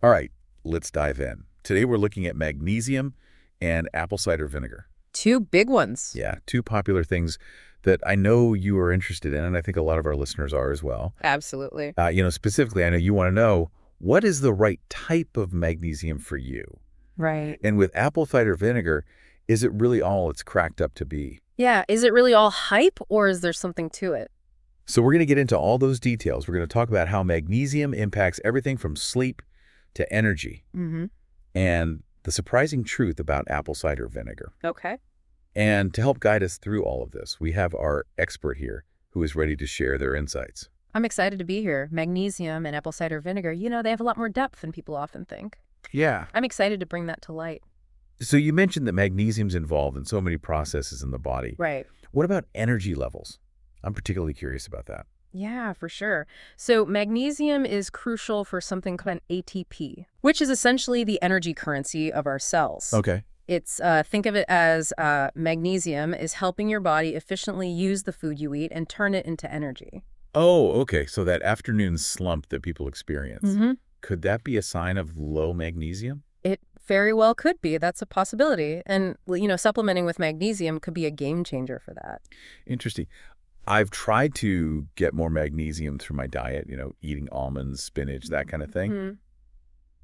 All right, let's dive in. Today we're looking at magnesium and apple cider vinegar. Two big ones. Yeah, two popular things that I know you are interested in, and I think a lot of our listeners are as well. Absolutely. Specifically, I know you want to know, what is the right type of magnesium for you? Right. And with apple cider vinegar, is it really all it's cracked up to be? Yeah, is it really all hype or is there something to it? So we're going to get into all those details. We're going to talk about how magnesium impacts everything from sleep to energy, Mm-hmm. and the surprising truth about apple cider vinegar. Okay. And to help guide us through all of this, we have our expert here who is ready to share their insights. I'm excited to be here. Magnesium and apple cider vinegar, they have a lot more depth than people often think. Yeah. I'm excited to bring that to light. So you mentioned that magnesium's involved in so many processes in the body. Right. What about energy levels? I'm particularly curious about that. Yeah, for sure. So magnesium is crucial for something called ATP, which is essentially the energy currency of our cells. Okay. It's think of it as magnesium is helping your body efficiently use the food you eat and turn it into energy. Oh, okay. So that afternoon slump that people experience, Mm-hmm. could that be a sign of low magnesium? It very well could be. That's a possibility. And, supplementing with magnesium could be a game changer for that. Interesting. I've tried to get more magnesium through my diet, eating almonds, spinach, that kind of thing. Hmm.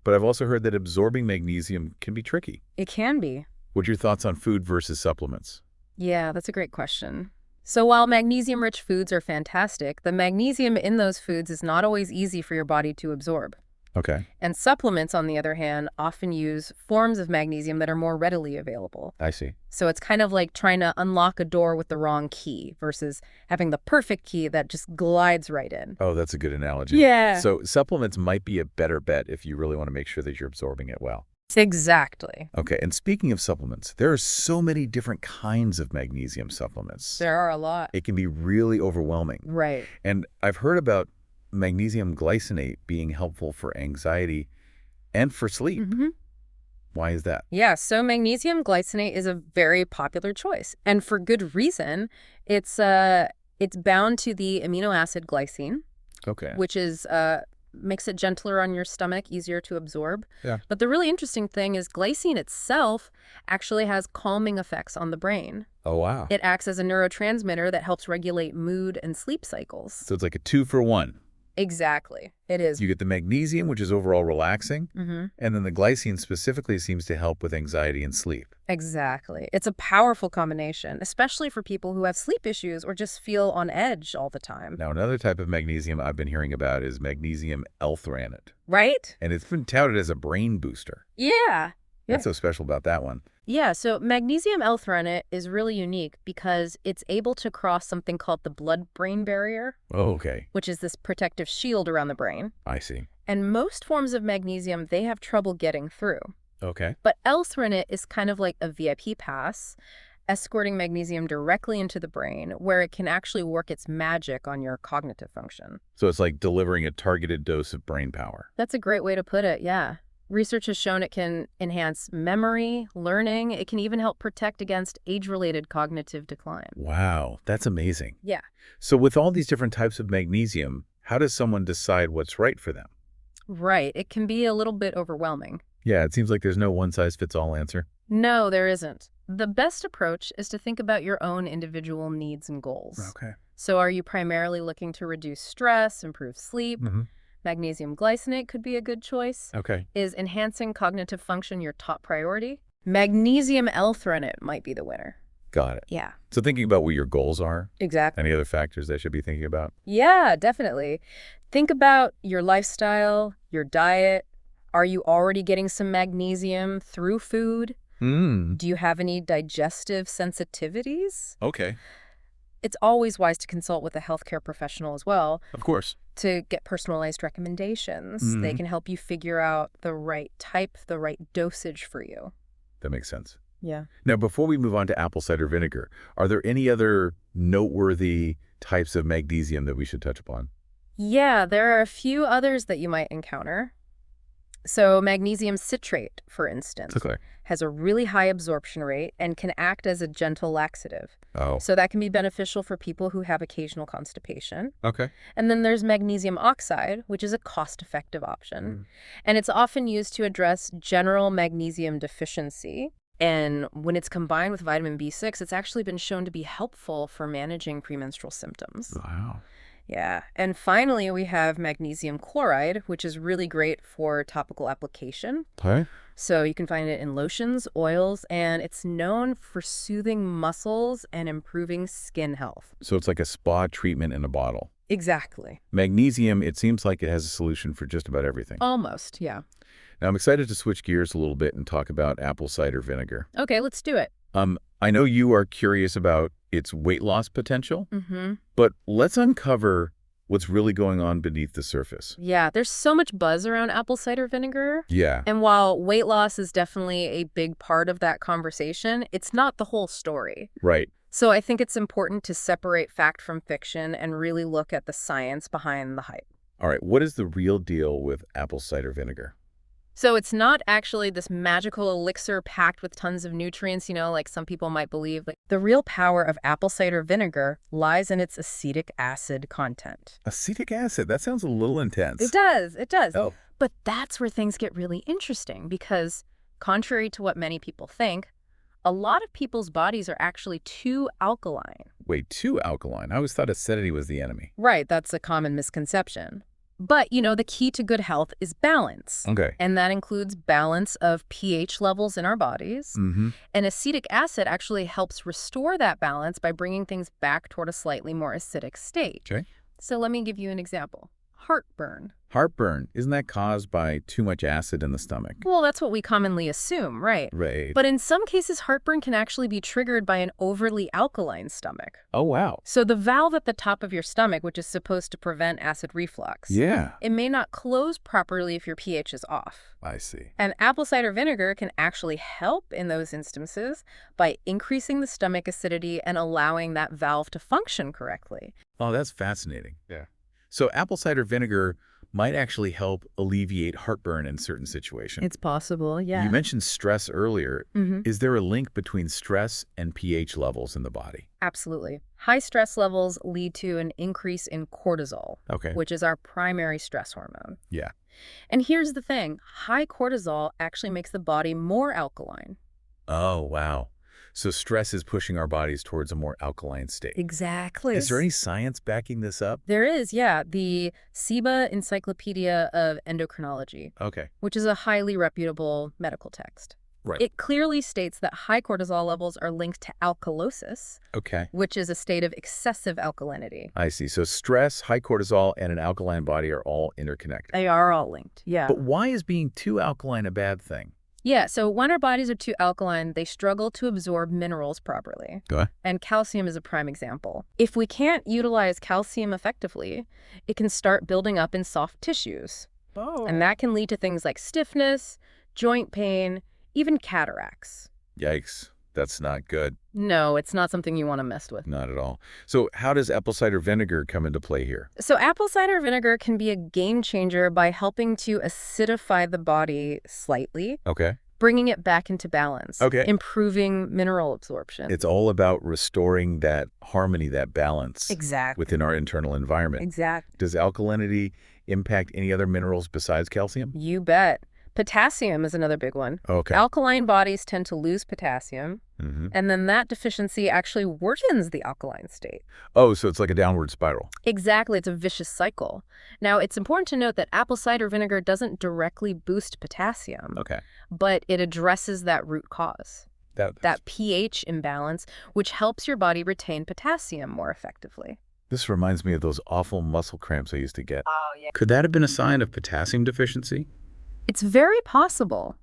But I've also heard that absorbing magnesium can be tricky. It can be. What's your thoughts on food versus supplements? Yeah, that's a great question. So while magnesium-rich foods are fantastic, the magnesium in those foods is not always easy for your body to absorb. Okay, And supplements, on the other hand, often use forms of magnesium that are more readily available. I see. So it's kind of like trying to unlock a door with the wrong key versus having the perfect key that just glides right in. Oh, that's a good analogy. Yeah. So supplements might be a better bet if you really want to make sure that you're absorbing it well. Exactly. Okay, and speaking of supplements, there are so many different kinds of magnesium supplements. There are a lot. It can be really overwhelming. Right. And I've heard about magnesium glycinate being helpful for anxiety and for sleep. Mm-hmm. Why is that? Yeah, so magnesium glycinate is a very popular choice, and for good reason. It's bound to the amino acid glycine, Okay. which is makes it gentler on your stomach, easier to absorb. Yeah. But the really interesting thing is glycine itself actually has calming effects on the brain. Oh, wow. It acts as a neurotransmitter that helps regulate mood and sleep cycles. So it's like a 2-for-1. Exactly. It is. You get the magnesium, which is overall relaxing, Mm-hmm. and then the glycine specifically seems to help with anxiety and sleep. Exactly. It's a powerful combination, especially for people who have sleep issues or just feel on edge all the time. Now, another type of magnesium I've been hearing about is magnesium L-threonate, Right? and it's been touted as a brain booster. Yeah. What's so special about that one? Yeah, so magnesium L-threonate is really unique because it's able to cross something called the blood-brain barrier, Oh, okay. which is this protective shield around the brain. I see. And most forms of magnesium, they have trouble getting through. Okay. But L-threonate is kind of like a VIP pass, escorting magnesium directly into the brain, where it can actually work its magic on your cognitive function. So it's like delivering a targeted dose of brain power. That's a great way to put it, yeah. Research has shown it can enhance memory, learning. It can even help protect against age-related cognitive decline. Wow, that's amazing. Yeah. So with all these different types of magnesium, how does someone decide what's right for them? Right. It can be a little bit overwhelming. Yeah, it seems like there's no one-size-fits-all answer. No, there isn't. The best approach is to think about your own individual needs and goals. Okay. So are you primarily looking to reduce stress, improve sleep? Mm-hmm. Magnesium glycinate could be a good choice. Okay. Is enhancing cognitive function your top priority? Magnesium L-threonate might be the winner. Got it. Yeah, So thinking about what your goals are, exactly. any other factors I should be thinking about? Yeah, definitely. Think about your lifestyle, your diet. Are you already getting some magnesium through food? Hmm. Do you have any digestive sensitivities? Okay. It's always wise to consult with a healthcare professional as well Of course. to get personalized recommendations. They can help you figure out the right type, the right dosage for you. That makes sense. Yeah. Now, before we move on to apple cider vinegar, are there any other noteworthy types of magnesium that we should touch upon? Yeah, there are a few others that you might encounter. So magnesium citrate, for instance, Okay. has a really high absorption rate and can act as a gentle laxative. Oh, So that can be beneficial for people who have occasional constipation. okay. And then there's magnesium oxide, which is a cost-effective option. Mm. And it's often used to address general magnesium deficiency. And when it's combined with vitamin B6, it's actually been shown to be helpful for managing premenstrual symptoms. Wow. Yeah. And finally, we have magnesium chloride, which is really great for topical application. Okay. So you can find it in lotions, oils, and it's known for soothing muscles and improving skin health. So it's like a spa treatment in a bottle. Exactly. Magnesium, it seems like it has a solution for just about everything. Almost, yeah. Now, I'm excited to switch gears a little bit and talk about apple cider vinegar. Okay, let's do it. I know you are curious about its weight loss potential, Mm-hmm. but let's uncover what's really going on beneath the surface. Yeah, there's so much buzz around apple cider vinegar. Yeah. And while weight loss is definitely a big part of that conversation, it's not the whole story. Right. So I think it's important to separate fact from fiction and really look at the science behind the hype. All right. What is the real deal with apple cider vinegar? So it's not actually this magical elixir packed with tons of nutrients, like some people might believe. Like, the real power of apple cider vinegar lies in its acetic acid content. Acetic acid. That sounds a little intense. It does. It does. Oh. But that's where things get really interesting because, contrary to what many people think, a lot of people's bodies are actually too alkaline. Wait, too alkaline. I always thought acidity was the enemy. Right, that's a common misconception. But, the key to good health is balance. Okay. And that includes balance of pH levels in our bodies. Mm-hmm. And acetic acid actually helps restore that balance by bringing things back toward a slightly more acidic state. Okay. So let me give you an example. Heartburn. Heartburn. Isn't that caused by too much acid in the stomach? Well, that's what we commonly assume, right? Right. But in some cases, heartburn can actually be triggered by an overly alkaline stomach. Oh, wow. So the valve at the top of your stomach, which is supposed to prevent acid reflux, Yeah. it may not close properly if your pH is off. I see. And apple cider vinegar can actually help in those instances by increasing the stomach acidity and allowing that valve to function correctly. Oh, that's fascinating. Yeah. So apple cider vinegar might actually help alleviate heartburn in certain situations. It's possible, yeah. You mentioned stress earlier. Mm-hmm. Is there a link between stress and pH levels in the body? Absolutely. High stress levels lead to an increase in cortisol, Okay. which is our primary stress hormone. Yeah. And here's the thing. High cortisol actually makes the body more alkaline. Oh, wow. So stress is pushing our bodies towards a more alkaline state. Exactly. Is there any science backing this up? There is, yeah. The SIBA Encyclopedia of Endocrinology, Okay. which is a highly reputable medical text. Right. It clearly states that high cortisol levels are linked to alkalosis, Okay. which is a state of excessive alkalinity. I see. So stress, high cortisol, and an alkaline body are all interconnected. They are all linked, yeah. But why is being too alkaline a bad thing? Yeah, so when our bodies are too alkaline, they struggle to absorb minerals properly. Okay. And calcium is a prime example. If we can't utilize calcium effectively, it can start building up in soft tissues. Oh. And that can lead to things like stiffness, joint pain, even cataracts. Yikes. That's not good. No, it's not something you want to mess with. Not at all. So how does apple cider vinegar come into play here? So apple cider vinegar can be a game changer by helping to acidify the body slightly, Okay. bringing it back into balance, Okay. improving mineral absorption. It's all about restoring that harmony, that balance Exactly. within our internal environment. Exactly. Does alkalinity impact any other minerals besides calcium? You bet. Potassium is another big one. Okay. Alkaline bodies tend to lose potassium, Mm-hmm. and then that deficiency actually worsens the alkaline state. Oh, so it's like a downward spiral. Exactly, it's a vicious cycle. Now, it's important to note that apple cider vinegar doesn't directly boost potassium, Okay. but it addresses that root cause, That's that pH imbalance, which helps your body retain potassium more effectively. This reminds me of those awful muscle cramps I used to get. Oh, yeah. Could that have been a sign of potassium deficiency? It's very possible.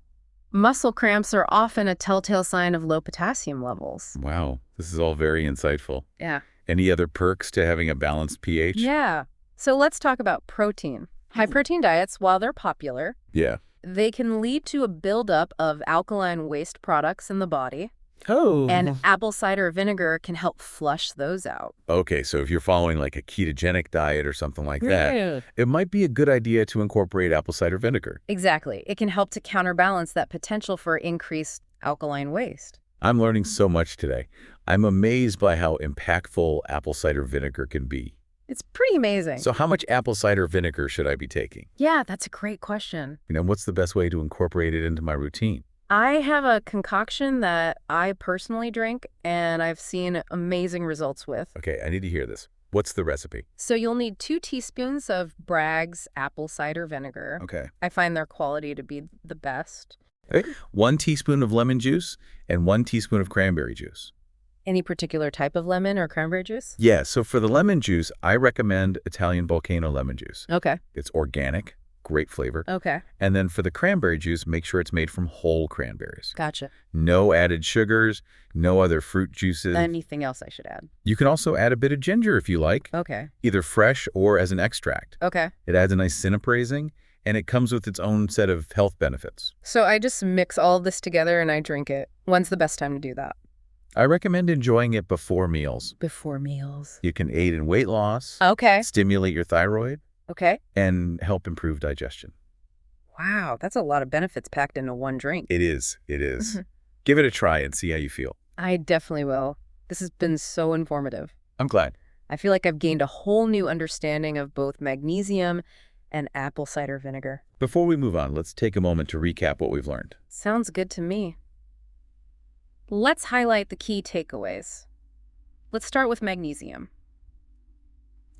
Muscle cramps are often a telltale sign of low potassium levels. Wow, this is all very insightful. Yeah. Any other perks to having a balanced pH? Yeah. So let's talk about protein. High-protein diets, while they're popular, Yeah. they can lead to a buildup of alkaline waste products in the body. And Oh. apple cider vinegar can help flush those out. Okay, so if you're following like a ketogenic diet or something like that, Yeah. it might be a good idea to incorporate apple cider vinegar. Exactly. It can help to counterbalance that potential for increased alkaline waste. I'm learning so much today. I'm amazed by how impactful apple cider vinegar can be. It's pretty amazing. So how much apple cider vinegar should I be taking? Yeah, that's a great question. What's the best way to incorporate it into my routine? I have a concoction that I personally drink, and I've seen amazing results with. Okay, I need to hear this. What's the recipe? So you'll need 2 teaspoons of Bragg's apple cider vinegar. Okay. I find their quality to be the best. Okay. 1 teaspoon of lemon juice and 1 teaspoon of cranberry juice. Any particular type of lemon or cranberry juice? Yeah, so for the lemon juice, I recommend Italian Volcano lemon juice. Okay. It's organic, great flavor. Okay. And then for the cranberry juice, make sure it's made from whole cranberries. Gotcha. No added sugars, no other fruit juices. Anything else I should add? You can also add a bit of ginger if you like, Okay. either fresh or as an extract. Okay. It adds a nice synaprazing, and it comes with its own set of health benefits. So I just mix all of this together and I drink it. When's the best time to do that? I recommend enjoying it before meals. Before meals. You can aid in weight loss, Okay. stimulate your thyroid, Okay. and help improve digestion. Wow, that's a lot of benefits packed into one drink. It is. It is. Give it a try and see how you feel. I definitely will. This has been so informative. I'm glad. I feel like I've gained a whole new understanding of both magnesium and apple cider vinegar. Before we move on, let's take a moment to recap what we've learned. Sounds good to me. Let's highlight the key takeaways. Let's start with magnesium.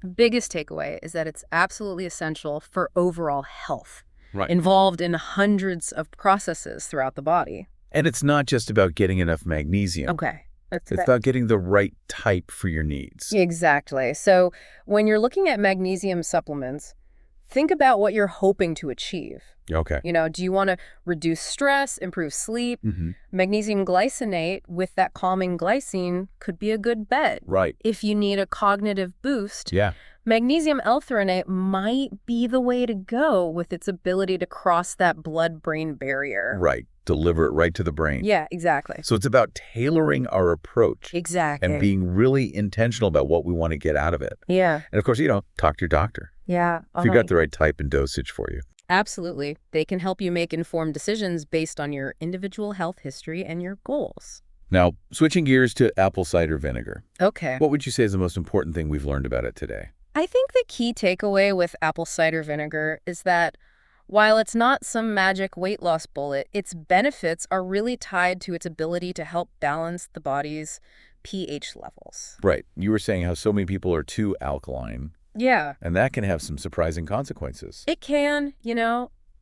The biggest takeaway is that it's absolutely essential for overall health, Right. involved in hundreds of processes throughout the body. And it's not just about getting enough magnesium. Okay. It's about getting the right type for your needs. Exactly. So when you're looking at magnesium supplements, think about what you're hoping to achieve. Okay. Do you want to reduce stress, improve sleep? Mm-hmm. Magnesium glycinate with that calming glycine could be a good bet. Right. If you need a cognitive boost, Yeah. magnesium L-threonate might be the way to go with its ability to cross that blood-brain barrier. Right. Deliver it right to the brain. Yeah, exactly. So it's about tailoring our approach Exactly. and being really intentional about what we want to get out of it. Yeah. And of course, talk to your doctor Yeah. if you got the right type and dosage for you. Absolutely. They can help you make informed decisions based on your individual health history and your goals. Now, switching gears to apple cider vinegar. Okay. What would you say is the most important thing we've learned about it today? I think the key takeaway with apple cider vinegar is that while it's not some magic weight loss bullet, its benefits are really tied to its ability to help balance the body's pH levels. Right. You were saying how so many people are too alkaline, Yeah, and that can have some surprising consequences. it can.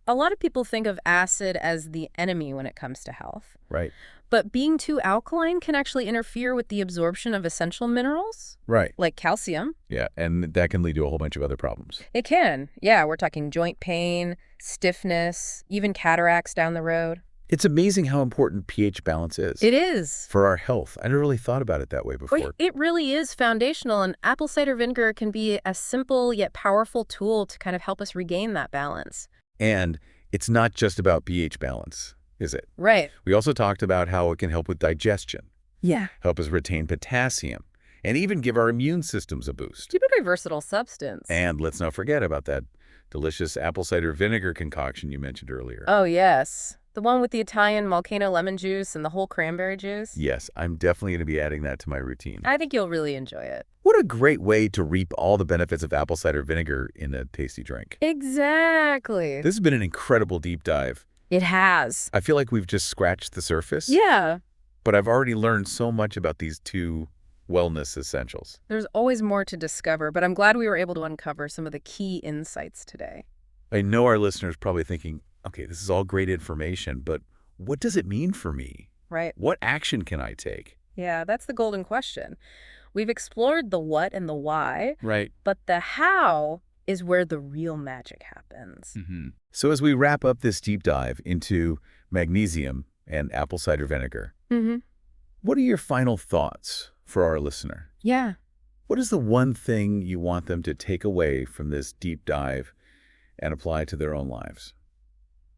A lot of people think of acid as the enemy when it comes to health. Right. But being too alkaline can actually interfere with the absorption of essential minerals, Right. like calcium. Yeah, and that can lead to a whole bunch of other problems. It can. Yeah, we're talking joint pain, stiffness, even cataracts down the road. It's amazing how important pH balance is. It is. For our health. I never really thought about it that way before. Wait, it really is foundational, and apple cider vinegar can be a simple yet powerful tool to kind of help us regain that balance. And it's not just about pH balance, is it? Right. We also talked about how it can help with digestion, Yeah. help us retain potassium, and even give our immune systems a boost. It's a very versatile substance. And let's not forget about that delicious apple cider vinegar concoction you mentioned earlier. Oh, yes. The one with the Italian volcano lemon juice and the whole cranberry juice. Yes, I'm definitely going to be adding that to my routine. I think you'll really enjoy it. What a great way to reap all the benefits of apple cider vinegar in a tasty drink. Exactly. This has been an incredible deep dive. It has. I feel like we've just scratched the surface. Yeah. But I've already learned so much about these two wellness essentials. There's always more to discover, but I'm glad we were able to uncover some of the key insights today. I know our listeners are probably thinking, okay, this is all great information, but what does it mean for me? Right. What action can I take? Yeah, that's the golden question. We've explored the what and the why, Right. but the how is where the real magic happens. So as we wrap up this deep dive into magnesium and apple cider vinegar, what are your final thoughts for our listener? Yeah. What is the one thing you want them to take away from this deep dive and apply to their own lives?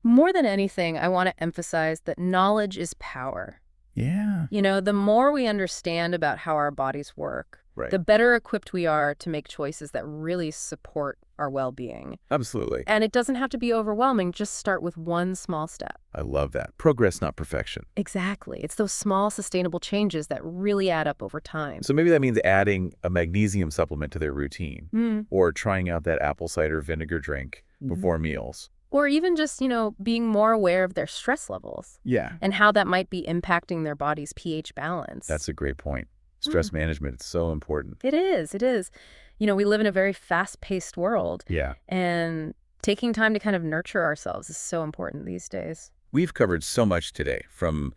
More than anything, I want to emphasize that knowledge is power. Yeah. The more we understand about how our bodies work, Right. the better equipped we are to make choices that really support our well-being. Absolutely. And it doesn't have to be overwhelming. Just start with one small step. I love that. Progress, not perfection. Exactly. It's those small, sustainable changes that really add up over time. So maybe that means adding a magnesium supplement to their routine, or trying out that apple cider vinegar drink before meals. Or even just, being more aware of their stress levels. Yeah. And how that might be impacting their body's pH balance. That's a great point. Stress management is so important. It is. It is. We live in a very fast-paced world. Yeah. And taking time to kind of nurture ourselves is so important these days. We've covered so much today, from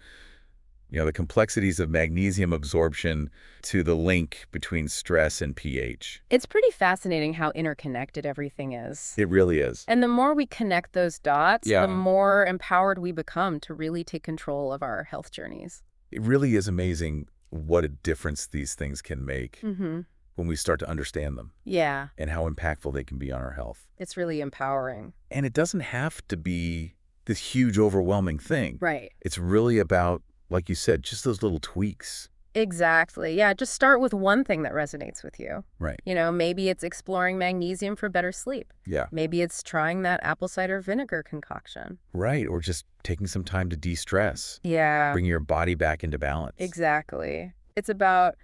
the complexities of magnesium absorption to the link between stress and pH. It's pretty fascinating how interconnected everything is. It really is. And the more we connect those dots, Yeah. the more empowered we become to really take control of our health journeys. It really is amazing what a difference these things can make when we start to understand them. Yeah. And how impactful they can be on our health. It's really empowering. And it doesn't have to be this huge, overwhelming thing. Right. It's really about, like you said, just those little tweaks. Exactly. Yeah, just start with one thing that resonates with you. Right. Maybe it's exploring magnesium for better sleep. Yeah. Maybe it's trying that apple cider vinegar concoction. Right. Or just taking some time to de-stress. Yeah. Bring your body back into balance. Exactly. It's about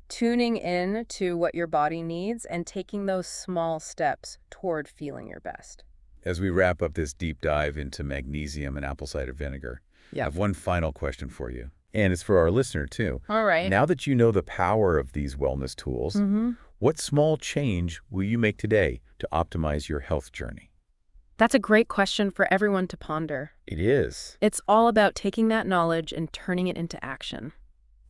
tuning in to what your body needs and taking those small steps toward feeling your best. As we wrap up this deep dive into magnesium and apple cider vinegar, I have one final question for you. And it's for our listener, too. All right. Now that you know the power of these wellness tools, what small change will you make today to optimize your health journey? That's a great question for everyone to ponder. It is. It's all about taking that knowledge and turning it into action.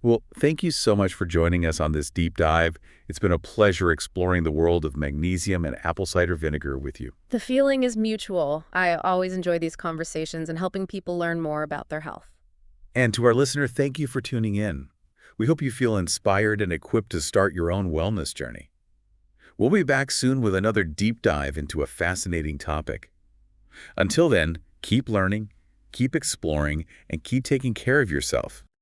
Well, thank you so much for joining us on this deep dive. It's been a pleasure exploring the world of magnesium and apple cider vinegar with you. The feeling is mutual. I always enjoy these conversations and helping people learn more about their health. And to our listener, thank you for tuning in. We hope you feel inspired and equipped to start your own wellness journey. We'll be back soon with another deep dive into a fascinating topic. Until then, keep learning, keep exploring, and keep taking care of yourself.